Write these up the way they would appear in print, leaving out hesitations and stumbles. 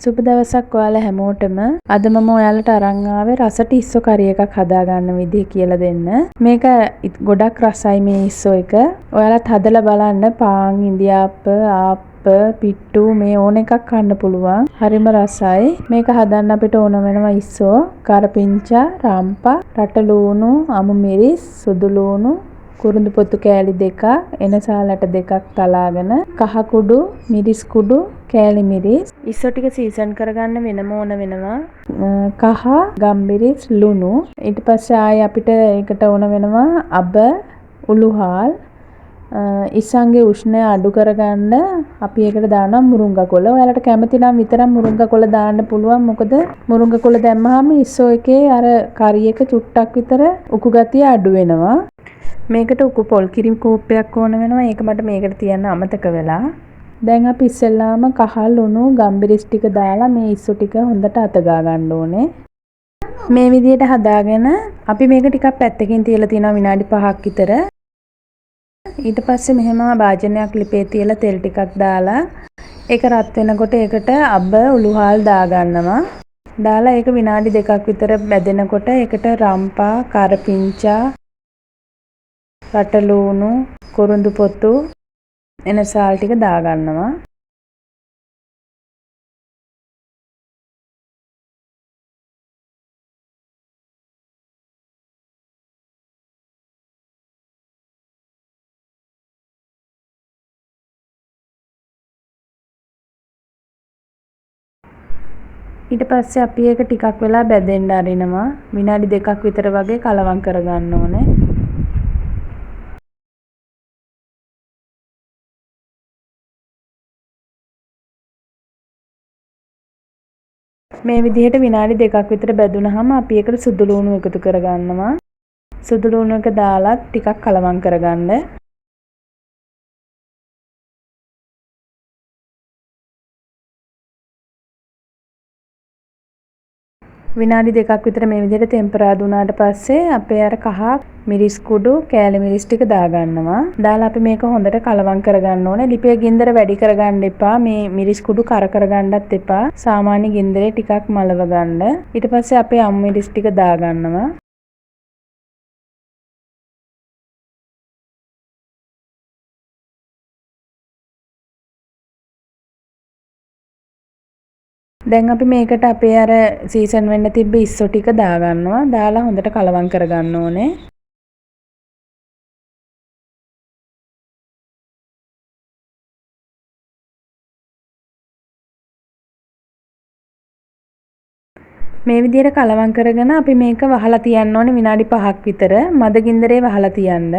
සුබ දවසක් ඔයාලා හැමෝටම. අද මම ඔයාලට අරන් ආවේ රසට ඉස්සෝ කරි එකක් හදාගන්න විදිහ කියලා දෙන්න. මේක ගොඩක් රසයි මේ ඉස්සෝ එක. ඔයාලත් හදලා බලන්න. පාන්, ඉඳිආප්ප, ආප්ප, පිට්ටු මේ ඕන එකක් කන්න පුළුවන්. හරිම රසයි. මේක හදන්න අපිට ඕන වෙනවා ඉස්සෝ, කරපිංචා, රම්පා, රට ලූණු, අමු මිරිස්, සුදු ලූණු, කුරුඳු පොතු කෑලි 2ක්, එනසාලට 2ක් තලාගෙන, කහ කුඩු, මිරිස් කුඩු, කෑලි මිරිස්. ඉස්සෝ ටික සීසන් කරගන්න වෙනම ඕන වෙනවා. කහ, ගම්මිරිස්, ලුණු. ඊට පස්සේ ආයේ අපිට ඒකට ඕන වෙනවා අබ, උළුහාල්. ඉස්සන්ගේ උෂ්ණය අඩු කරගන්න අපි ඒකට දානවා මුරුංගා කොළ. ඔයාලට කැමති නම් විතරක් මුරුංගා කොළ දාන්න පුළුවන්. මොකද මුරුංගා කොළ දැම්මහම ඉස්සෝ එකේ අර කරි එක චුට්ටක් විතර උකු ගතිය අඩු වෙනවා. මේකට උකු පොල් කිරි කෝප්පයක් ඕන වෙනවා. ඒක මට මේකට තියන්න අමතක වෙලා. දැන් අපි ඉස්සෙල්ලාම කහ, ලුණු, ගම්බිරිස් ටික දාලා මේ ඉස්සු ටික හොඳට අත ගා ගන්න ඕනේ. මේ විදිහට හදාගෙන අපි මේක ටිකක් පැත්තකින් තියලා තියනවා විනාඩි 5ක් විතර. ඊට පස්සේ මෙහෙම භාජනයක් ලිපේ තියලා තෙල් ටිකක් දාලා ඒක රත් වෙනකොට ඒකට අබ, උළුහාල් දා ගන්නවා. දාලා ඒක විනාඩි 2ක් විතර බැදෙනකොට ඒකට රම්පා, කරපිංචා, රට ලූණු, කුරුඳු පොතු, එනසාල් ටික දා ගන්නවා. ඊට පස්සේ අපි ඒක ටිකක් වෙලා බැදෙන්න අරිනවා. විනාඩි 2ක් විතර වගේ කලවම් කරගන්න ඕනේ. මේ විදිහට විනාඩි 2ක් විතර බැදුනහම අපි ඒකට සුදු ලූණු එකතු කරගන්නවා. සුදු ලූණු එක දාලා ටිකක් කලවම් කරගන්න. විනාඩි 2ක් විතර මේ විදිහට ටෙම්පරාදු වුණාට පස්සේ අපේ අර කහ මිරිස් කුඩු, කෑලි මිරිස් ටික දා ගන්නවා. දාලා අපි මේක හොඳට කලවම් කරගන්න ඕනේ. ලිපේ ගින්දර වැඩි කරගන්න එපා. මේ මිරිස් කුඩු කර කරගන්නත් එපා. සාමාන්‍ය ගින්දරේ ටිකක් මලව ගන්න. ඊට පස්සේ අපේ අමු මිරිස් ටික දා ගන්නවා. දැන් අපි මේකට අපේ අර සීසන් වෙන්න තිබ්බ ඉස්සෝ ටික දා ගන්නවා. දාලා හොඳට කලවම් කරගන්න ඕනේ. මේ විදිහට කලවම් කරගෙන අපි මේක වහලා තියන්න ඕනේ විනාඩි 5ක් විතර. මද ගින්දරේ වහලා තියන්න.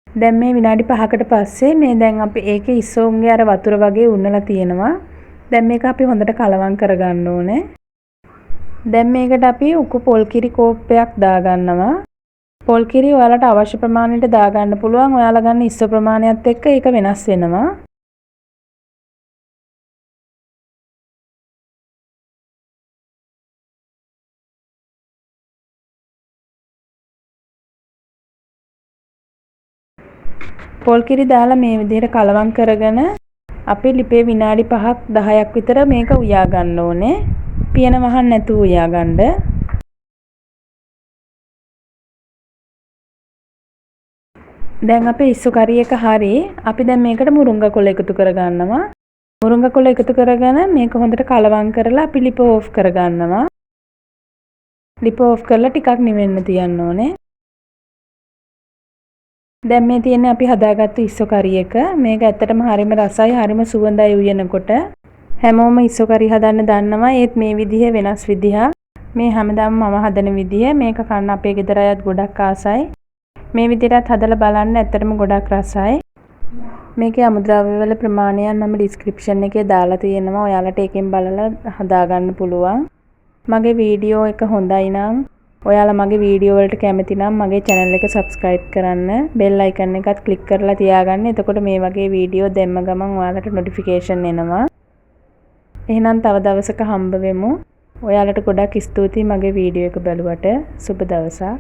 දැන් මේ විනාඩි 5කට පස්සේ මේ දැන් අපි ඒකේ ඉස්සෝන්ගේ අර වතුර වගේ උන්නලා තියෙනවා. දැන් මේක අපි හොඳට කලවම් කරගන්න ඕනේ. දැන් මේකට අපි උකු පොල් කිරි කෝප්පයක් දා ගන්නවා. පොල් කිරි ඔයාලට අවශ්‍ය ප්‍රමාණයට දා ගන්න පුළුවන්. ඔයාලා ගන්න ඉස්සෝ ප්‍රමාණයත් එක්ක ඒක වෙනස් වෙනවා. පොල් කිරි දාලා මේ විදිහට කලවම් කරගෙන අපි ලිපේ විනාඩි 5ක් 10ක් විතර මේක උයා ගන්න ඕනේ. පියන වහන්න නැතුව උයා ගන්න. දැන් අපේ ඉස්සු කරි එක හරි. අපි දැන් මේකට මුරුංගා කොළ එකතු කරගන්නවා. මුරුංගා කොළ එකතු කරගෙන මේක හොඳට කලවම් කරලා අපි ලිප ඕෆ් කරගන්නවා. ලිප ඕෆ් කරලා ටිකක් නිවෙන්න තියන්න ඕනේ. දැන් මේ තියෙන්නේ අපි හදාගත්තු ඉස්සෝ කරි එක. මේක ඇත්තටම හරිම රසයි, හරිම සුවඳයි උයනකොට. හැමෝම ඉස්සෝ කරි හදන්න දන්නවා. ඒත් මේ විදිහ වෙනස් විදිහක්. මේ හැමදාම මම හදන විදිහ. මේක කන්න අපේ ගෙදර අයත් ගොඩක් ආසයි. මේ විදිහට හදලා බලන්න ඇත්තටම ගොඩක් රසයි. මේකේ අමුද්‍රව්‍ය වල ප්‍රමාණයන් මම ඩිස්ක්‍රිප්ෂන් එකේ දාලා තියෙනවා. ඔයාලට ඒකෙන් බලලා හදාගන්න පුළුවන්. මගේ වීඩියෝ එක හොඳයි නම් ඔයාලා මගේ වීඩියෝ වලට කැමති නම් මගේ channel එක subscribe කරන්න, bell icon එකත් click කරලා තියාගන්න. එතකොට මේ වගේ වීඩියෝ දැම්ම ගමන් ඔයාලට notification එනවා. එහෙනම් තව දවසක හම්බ වෙමු. ඔයාලට ගොඩක් ස්තුතියි මගේ වීඩියෝ එක බලුවට. සුබ දවසක්.